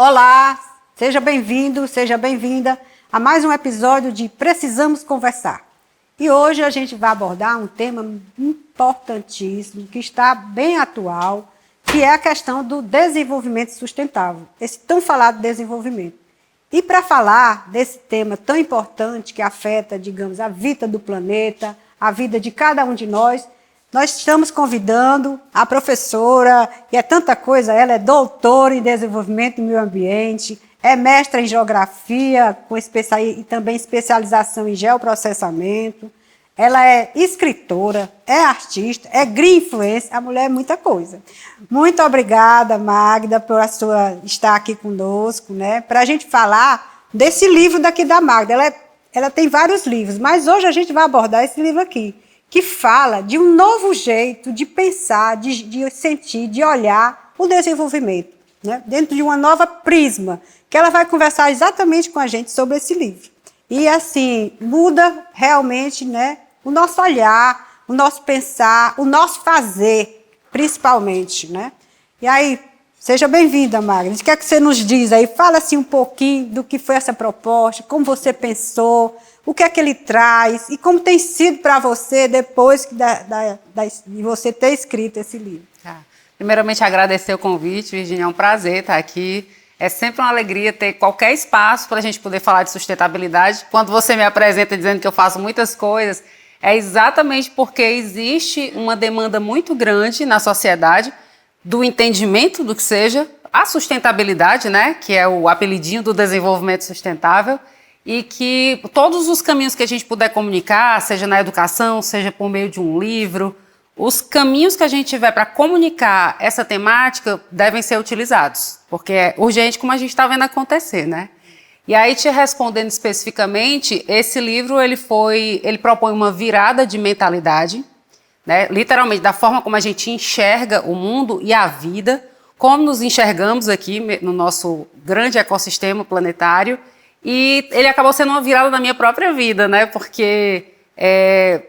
Olá, seja bem-vindo, seja bem-vinda a mais um episódio de Precisamos Conversar. E hoje a gente vai abordar um tema importantíssimo, que está bem atual, que é a questão do desenvolvimento sustentável, esse tão falado desenvolvimento. E para falar desse tema tão importante que afeta, digamos, a vida do planeta, a vida de cada um de nós estamos convidando a professora, e é tanta coisa, ela é doutora em desenvolvimento e meio ambiente, é mestra em geografia e também especialização em geoprocessamento, ela é escritora, é artista, é green influencer, a mulher é muita coisa. Muito obrigada, Magda, por estar aqui conosco, né, para a gente falar desse livro daqui da Magda. Ela tem vários livros, mas hoje a gente vai abordar esse livro aqui, que fala de um novo jeito de pensar, de sentir, de olhar o desenvolvimento, né? Dentro de uma nova prisma, que ela vai conversar exatamente com a gente sobre esse livro. E assim, muda realmente, né, o nosso olhar, o nosso pensar, o nosso fazer, principalmente, né? E aí, seja bem-vinda, Magda. O que é que você nos diz aí? Fala assim um pouquinho do que foi essa proposta, como você pensou, o que é que ele traz e como tem sido para você depois de você ter escrito esse livro. Primeiramente, agradecer o convite, Virginia, é um prazer estar aqui. É sempre uma alegria ter qualquer espaço para a gente poder falar de sustentabilidade. Quando você me apresenta dizendo que eu faço muitas coisas, é exatamente porque existe uma demanda muito grande na sociedade do entendimento do que seja a sustentabilidade, né, que é o apelidinho do desenvolvimento sustentável, e que todos os caminhos que a gente puder comunicar, seja na educação, seja por meio de um livro, os caminhos que a gente tiver para comunicar essa temática devem ser utilizados, porque é urgente, como a gente está vendo acontecer, né? E aí, te respondendo especificamente, esse livro ele propõe uma virada de mentalidade, né? Literalmente, da forma como a gente enxerga o mundo e a vida, como nos enxergamos aqui no nosso grande ecossistema planetário. E ele acabou sendo uma virada na minha própria vida, né? Porque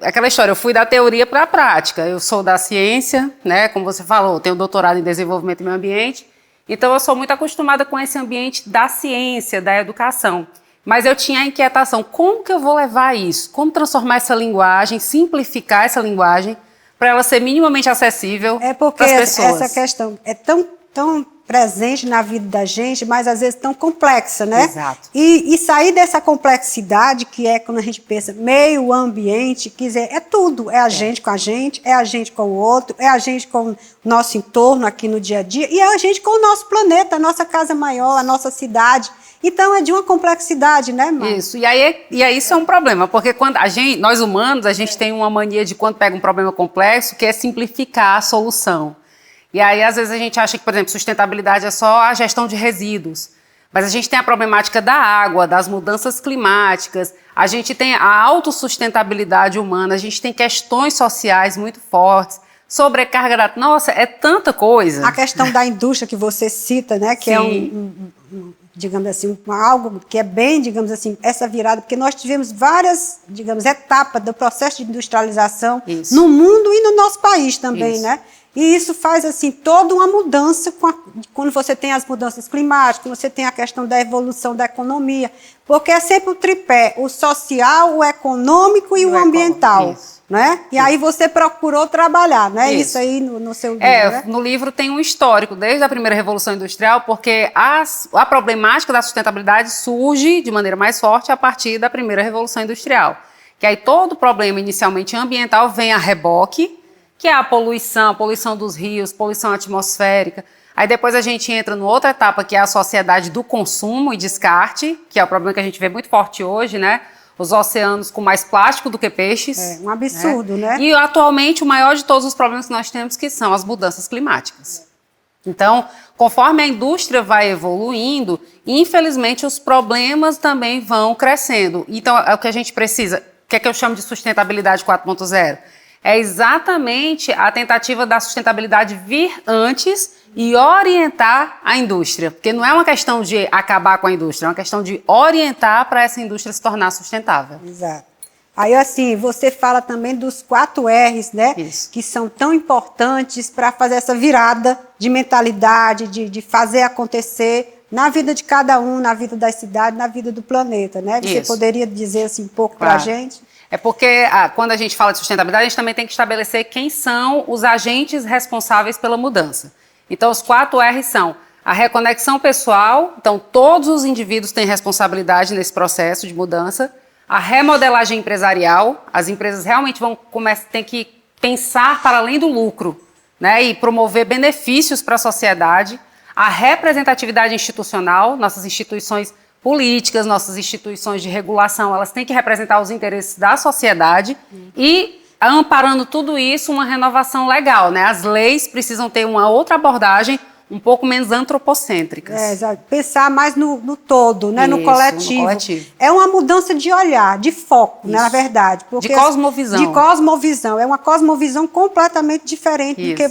aquela história, eu fui da teoria para a prática. Eu sou da ciência, né? Como você falou, tenho doutorado em desenvolvimento e meio ambiente. Então, eu sou muito acostumada com esse ambiente da ciência, da educação. Mas eu tinha a inquietação, como que eu vou levar isso? Como transformar essa linguagem, simplificar essa linguagem para ela ser minimamente acessível para as pessoas? É porque essa questão é tão presente na vida da gente, mas às vezes tão complexa, né? Exato. E sair dessa complexidade, que é quando a gente pensa meio ambiente, quer dizer, é tudo. É a gente com a gente, é a gente com o outro, é a gente com o nosso entorno aqui no dia a dia, e é a gente com o nosso planeta, a nossa casa maior, a nossa cidade. Então, é de uma complexidade, né, Mar? Isso, e aí isso é um problema, porque quando nós humanos, a gente tem uma mania de quando pega um problema complexo, que é simplificar a solução. E aí, às vezes, a gente acha que, por exemplo, sustentabilidade é só a gestão de resíduos. Mas a gente tem a problemática da água, das mudanças climáticas, a gente tem a autossustentabilidade humana, a gente tem questões sociais muito fortes, sobrecarga da... Nossa, é tanta coisa. A questão da indústria que você cita, né, que Sim. é digamos assim, algo que é bem, digamos assim, essa virada, porque nós tivemos várias, digamos, etapas do processo de industrialização no mundo e no nosso país também, né? E isso faz, assim, toda uma mudança quando você tem as mudanças climáticas, quando você tem a questão da evolução da economia, porque é sempre o tripé, o social, o econômico e o ambiental, né? E aí você procurou trabalhar, né? Isso aí no seu livro, né? No livro tem um histórico, desde a primeira Revolução Industrial, porque a problemática da sustentabilidade surge de maneira mais forte a partir da primeira Revolução Industrial. Que aí todo o problema inicialmente ambiental vem a reboque, que é a poluição dos rios, poluição atmosférica. Aí depois a gente entra numa outra etapa, que é a sociedade do consumo e descarte, que é o problema que a gente vê muito forte hoje, né? Os oceanos com mais plástico do que peixes. É um absurdo, né? E atualmente o maior de todos os problemas que nós temos, que são as mudanças climáticas. Então, conforme a indústria vai evoluindo, infelizmente os problemas também vão crescendo. Então, é o que a gente precisa, que é que eu chamo de sustentabilidade 4.0. É exatamente a tentativa da sustentabilidade vir antes e orientar a indústria. Porque não é uma questão de acabar com a indústria, é uma questão de orientar para essa indústria se tornar sustentável. Exato. Aí, assim, você fala também dos 4 R's, né? Isso. Que são tão importantes para fazer essa virada de mentalidade, de fazer acontecer, na vida de cada um, na vida da cidade, na vida do planeta, né? Você poderia dizer assim um pouco para a gente? É porque quando a gente fala de sustentabilidade, a gente também tem que estabelecer quem são os agentes responsáveis pela mudança. Então, os 4 R's são a reconexão pessoal, então todos os indivíduos têm responsabilidade nesse processo de mudança. A remodelagem empresarial, as empresas realmente têm que pensar para além do lucro, né, e promover benefícios para a sociedade. A representatividade institucional, nossas instituições políticas, nossas instituições de regulação, elas têm que representar os interesses da sociedade e, amparando tudo isso, uma renovação legal, né? As leis precisam ter uma outra abordagem um pouco menos antropocêntricas. Exato. Pensar mais no todo, né? Isso, no coletivo. É uma mudança de olhar, de foco, né? Na verdade. Porque de cosmovisão. De cosmovisão. É uma cosmovisão completamente diferente do que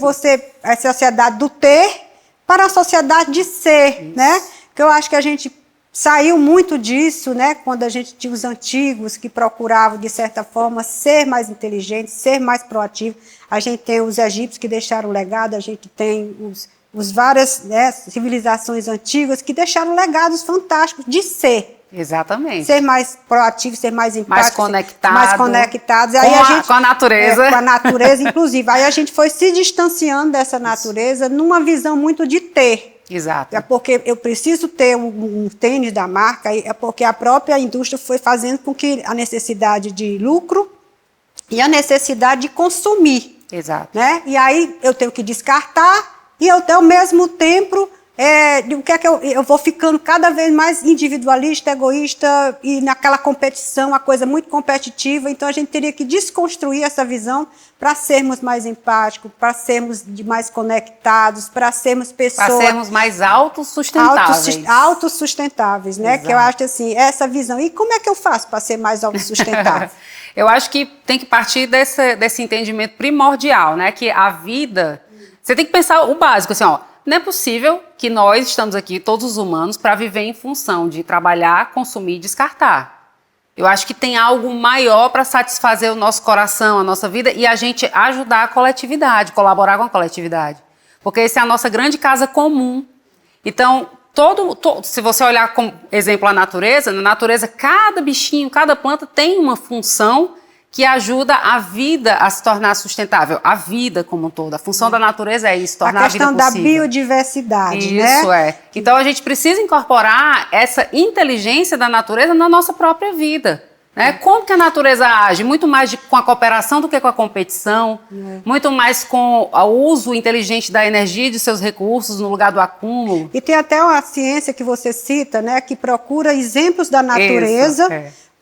a sociedade do ter para a sociedade de ser, né? Que eu acho que a gente saiu muito disso, né? Quando a gente tinha os antigos que procuravam, de certa forma, ser mais inteligentes, ser mais proativos. A gente tem os egípcios que deixaram legado, a gente tem os várias, né, civilizações antigas que deixaram legados fantásticos de ser. Exatamente. Ser mais proativo, ser mais empático. Mais conectados. Com a natureza. Com a natureza, inclusive. Aí a gente foi se distanciando dessa natureza numa visão muito de ter. Exato. É porque eu preciso ter um tênis da marca, é porque a própria indústria foi fazendo com que a necessidade de lucro e a necessidade de consumir. Exato. Né? E aí eu tenho que descartar e eu, ao mesmo tempo, o que é que eu vou ficando cada vez mais individualista, egoísta e naquela competição, uma coisa muito competitiva. Então a gente teria que desconstruir essa visão para sermos mais empáticos, para sermos mais conectados, para sermos pessoas... Para sermos mais autossustentáveis. Autossustentáveis, né? Exato. Que eu acho assim, essa visão. E como é que eu faço para ser mais autossustentável? Eu acho que tem que partir desse entendimento primordial, né? Que a vida... Você tem que pensar o básico, assim, ó. Não é possível que nós estamos aqui, todos os humanos, para viver em função de trabalhar, consumir e descartar. Eu acho que tem algo maior para satisfazer o nosso coração, a nossa vida, e a gente ajudar a coletividade, colaborar com a coletividade. Porque essa é a nossa grande casa comum. Então, se você olhar como exemplo a natureza, na natureza cada bichinho, cada planta tem uma função que ajuda a vida a se tornar sustentável, a vida como um todo. A função da natureza é isso, tornar a vida possível. A questão da biodiversidade, né? Isso é. Então a gente precisa incorporar essa inteligência da natureza na nossa própria vida. Né? Como que a natureza age? Muito mais com a cooperação do que com a competição, muito mais com o uso inteligente da energia e de seus recursos no lugar do acúmulo. E tem até uma ciência que você cita, né, que procura exemplos da natureza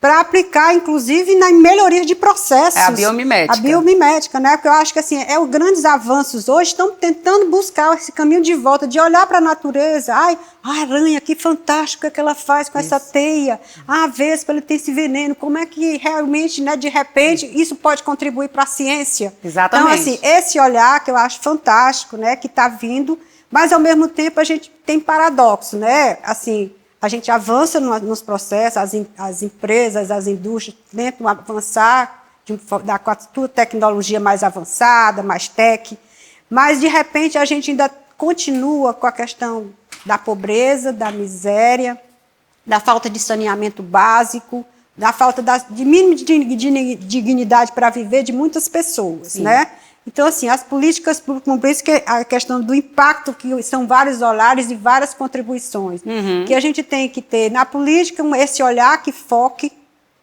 para aplicar, inclusive, na melhoria de processos. É a biomimética. A biomimética, né? Porque eu acho que assim, os grandes avanços hoje estão tentando buscar esse caminho de volta, de olhar para a natureza. A aranha, que fantástico que ela faz com essa teia. A vespa, ele tem esse veneno. Como é que realmente, né, de repente, isso pode contribuir para a ciência? Exatamente. Então, assim, esse olhar que eu acho fantástico, né, que está vindo, mas, ao mesmo tempo, a gente tem paradoxo, né? Assim, a gente avança nos processos, as empresas, as indústrias tentam avançar com a tecnologia mais avançada, mais tech, mas, de repente, a gente ainda continua com a questão da pobreza, da miséria, da falta de saneamento básico, da falta de mínimo de dignidade para viver de muitas pessoas, né? Então, assim, as políticas públicas, por isso que a questão do impacto, que são vários olhares e várias contribuições, que a gente tem que ter na política esse olhar que foque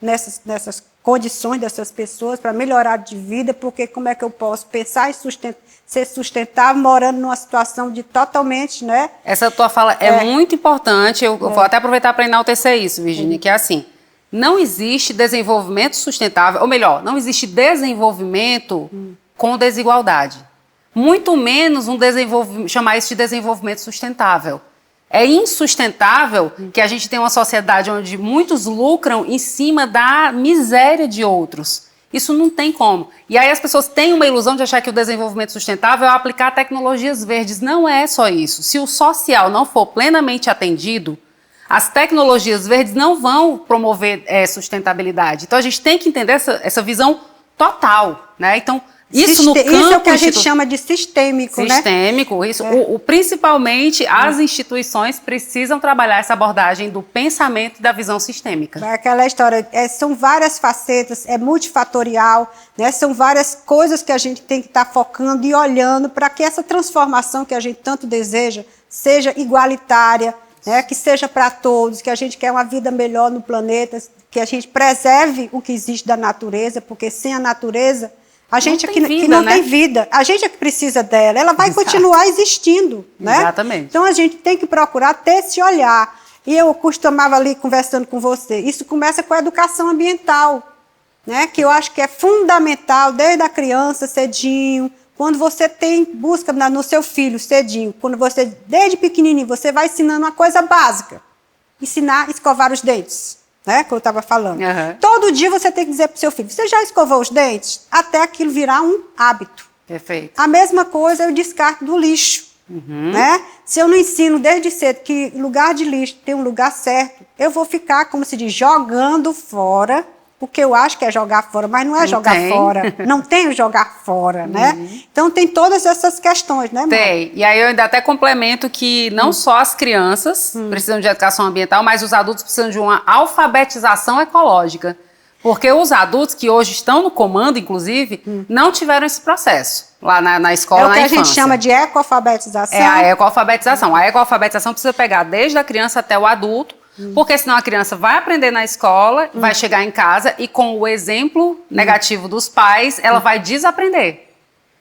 nessas condições dessas pessoas para melhorar de vida, porque como é que eu posso pensar em ser sustentável morando numa situação de totalmente, né? Essa tua fala é muito importante, eu vou até aproveitar para enaltecer isso, Virginia, que é assim, não existe desenvolvimento sustentável, ou melhor, não existe desenvolvimento com desigualdade. Muito menos chamar isso de desenvolvimento sustentável. É insustentável que a gente tenha uma sociedade onde muitos lucram em cima da miséria de outros. Isso não tem como. E aí as pessoas têm uma ilusão de achar que o desenvolvimento sustentável é aplicar tecnologias verdes. Não é só isso. Se o social não for plenamente atendido, as tecnologias verdes não vão promover sustentabilidade. Então a gente tem que entender essa visão total, né? Então, Isso no campo isso é o que a gente chama de sistêmico, né? Sistêmico, isso. Principalmente as instituições precisam trabalhar essa abordagem do pensamento e da visão sistêmica. É aquela história, são várias facetas, é multifatorial, né? São várias coisas que a gente tem que estar focando e olhando para que essa transformação que a gente tanto deseja seja igualitária, né? Que seja para todos, que a gente quer uma vida melhor no planeta, que a gente preserve o que existe da natureza, porque sem a natureza a gente que não tem vida, a gente é que precisa dela, ela vai continuar existindo, né? Exatamente. Então a gente tem que procurar ter esse olhar. E eu costumava ali conversando com você, isso começa com a educação ambiental, né? Que eu acho que é fundamental desde a criança, cedinho, quando você busca no seu filho cedinho, quando você, desde pequenininho, você vai ensinando uma coisa básica, ensinar a escovar os dentes. Né, que eu estava falando. Todo dia você tem que dizer para o seu filho, você já escovou os dentes? Até aquilo virar um hábito. Perfeito. A mesma coisa é o descarte do lixo. Né? Se eu não ensino desde cedo que lugar de lixo tem um lugar certo, eu vou ficar, como se diz, jogando fora, porque eu acho que é jogar fora, mas não é jogar fora. Não tem o jogar fora, né? Então tem todas essas questões, né, Mara? Tem. E aí eu ainda até complemento que não só as crianças precisam de educação ambiental, mas os adultos precisam de uma alfabetização ecológica. Porque os adultos que hoje estão no comando, inclusive, não tiveram esse processo lá na escola, na infância. É o que a gente chama de ecoalfabetização. É a ecoalfabetização. A ecoalfabetização precisa pegar desde a criança até o adulto, porque senão a criança vai aprender na escola, vai chegar em casa e com o exemplo negativo dos pais, ela vai desaprender.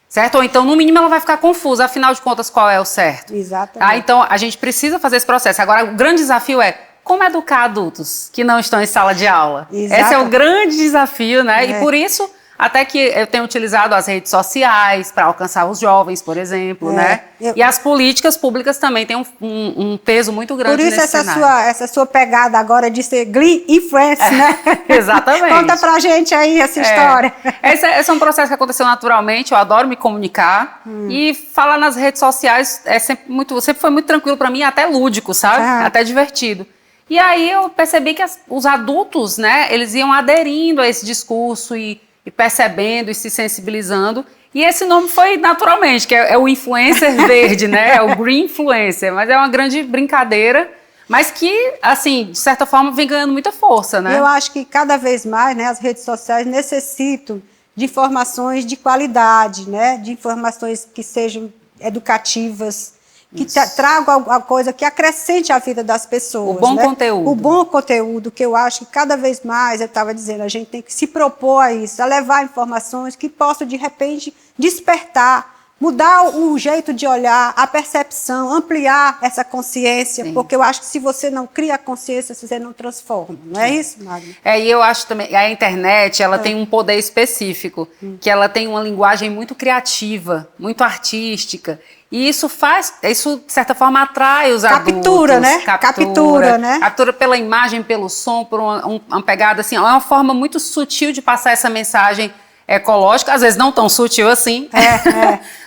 Certo? Ou então, no mínimo, ela vai ficar confusa. Afinal de contas, qual é o certo? Exatamente. Então, a gente precisa fazer esse processo. Agora, o grande desafio é como educar adultos que não estão em sala de aula. Esse é o grande desafio, né? E por isso, até que eu tenho utilizado as redes sociais para alcançar os jovens, por exemplo, né? E as políticas públicas também têm um peso muito grande nesse cenário. Por isso essa sua pegada agora de ser green influence, né? Exatamente. Conta pra gente aí essa história. Esse é um processo que aconteceu naturalmente, eu adoro me comunicar. E falar nas redes sociais sempre foi muito tranquilo para mim, até lúdico, sabe? Até divertido. E aí eu percebi que os adultos, né, eles iam aderindo a esse discurso e percebendo e se sensibilizando. E esse nome foi naturalmente, que é o influencer verde, né? É o green influencer. Mas é uma grande brincadeira, mas que, assim, de certa forma, vem ganhando muita força, né? Eu acho que cada vez mais, né, as redes sociais necessitam de informações de qualidade, né? De informações que sejam educativas, que tragam alguma coisa que acrescente a vida das pessoas. O bom conteúdo. O bom conteúdo, que eu acho que cada vez mais, eu estava dizendo, a gente tem que se propor a isso, a levar informações que possam, de repente, despertar, mudar o jeito de olhar, a percepção, ampliar essa consciência, porque eu acho que se você não cria consciência, você não transforma, não é isso, Magna? E eu acho também que a internet, ela tem um poder específico, que ela tem uma linguagem muito criativa, muito artística, e isso de certa forma, atrai os adultos. Captura, né? Captura pela imagem, pelo som, por uma pegada assim, é uma forma muito sutil de passar essa mensagem ecológica, às vezes não tão sutil assim,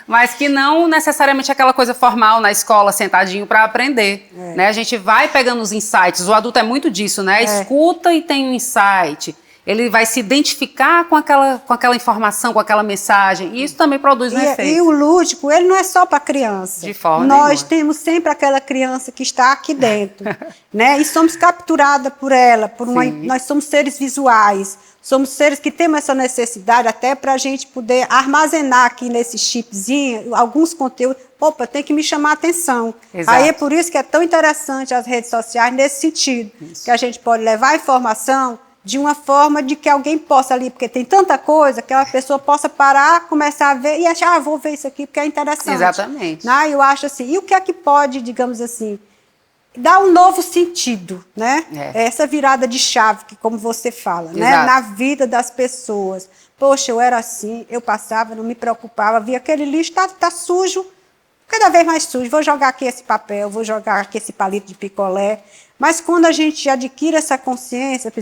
mas que não necessariamente aquela coisa formal na escola, sentadinho para aprender. Né? A gente vai pegando os insights, o adulto é muito disso, né? Escuta e tem um insight. Ele vai se identificar com aquela informação, com aquela mensagem, e isso também produz um efeito. E o lúdico, ele não é só para criança. De forma Nós temos sempre aquela criança que está aqui dentro, né? E somos capturadas por ela, nós somos seres visuais, somos seres que temos essa necessidade até para a gente poder armazenar aqui nesse chipzinho alguns conteúdos. Opa, tem que me chamar a atenção. Exato. Aí é por isso que é tão interessante as redes sociais nesse sentido, que a gente pode levar a informação de uma forma de que alguém possa ali, porque tem tanta coisa que a pessoa possa parar, começar a ver e achar, vou ver isso aqui porque é interessante. Exatamente. Né? Eu acho assim, e o que é que pode, digamos assim, dar um novo sentido, né? Essa virada de chave, que como você fala, né? Na vida das pessoas. Poxa, eu era assim, eu passava, não me preocupava, via aquele lixo, tá sujo, cada vez mais sujo, vou jogar aqui esse papel, vou jogar aqui esse palito de picolé. Mas quando a gente adquire essa consciência,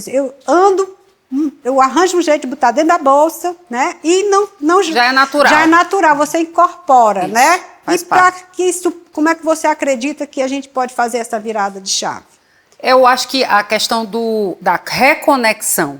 eu arranjo um jeito de botar dentro da bolsa, né? E não já é natural. Já é natural, você incorpora, isso, né? Faz e para que isso, como é que você acredita que a gente pode fazer essa virada de chave? Eu acho que a questão da reconexão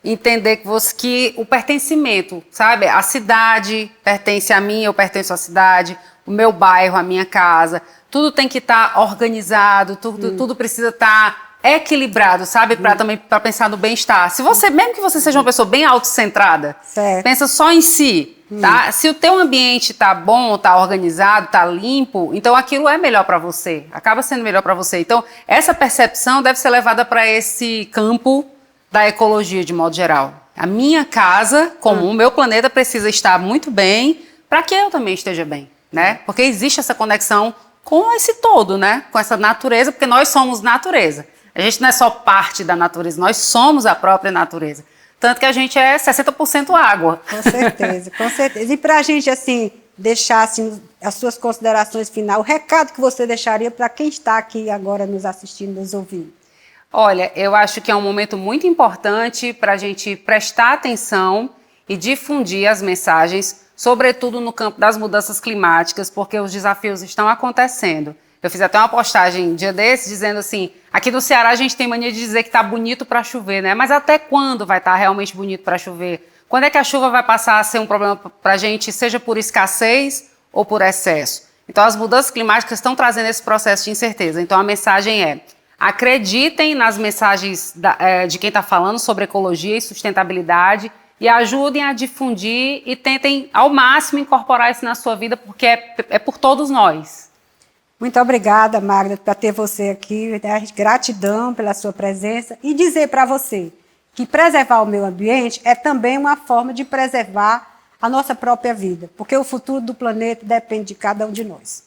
entender que o pertencimento, sabe? A cidade pertence a mim, eu pertenço à cidade, o meu bairro, a minha casa, tudo tem que estar organizado, tudo precisa estar equilibrado, sabe? Para pensar no bem-estar. Se você, mesmo que você seja uma pessoa bem autocentrada, pensa só em si, tá? Se o teu ambiente tá bom, tá organizado, tá limpo, então aquilo é melhor para você, acaba sendo melhor para você. Então, essa percepção deve ser levada para esse campo da ecologia de modo geral. A minha casa, como o meu planeta, precisa estar muito bem para que eu também esteja bem, né? Porque existe essa conexão com esse todo, né? Com essa natureza, porque nós somos natureza. A gente não é só parte da natureza, nós somos a própria natureza. Tanto que a gente é 60% água. Com certeza, com certeza. E para a gente, assim, deixar assim, as suas considerações finais, o recado que você deixaria para quem está aqui agora nos assistindo, nos ouvindo? Olha, eu acho que é um momento muito importante para a gente prestar atenção e difundir as mensagens, sobretudo no campo das mudanças climáticas, porque os desafios estão acontecendo. Eu fiz até uma postagem um dia desses dizendo assim, aqui no Ceará a gente tem mania de dizer que está bonito para chover, né? Mas até quando vai estar realmente bonito para chover? Quando é que a chuva vai passar a ser um problema para a gente, seja por escassez ou por excesso? Então as mudanças climáticas estão trazendo esse processo de incerteza. Então a mensagem é, acreditem nas mensagens de quem está falando sobre ecologia e sustentabilidade e ajudem a difundir e tentem ao máximo incorporar isso na sua vida, porque é por todos nós. Muito obrigada, Magda, por ter você aqui, né? Gratidão pela sua presença e dizer para você que preservar o meio ambiente é também uma forma de preservar a nossa própria vida, porque o futuro do planeta depende de cada um de nós.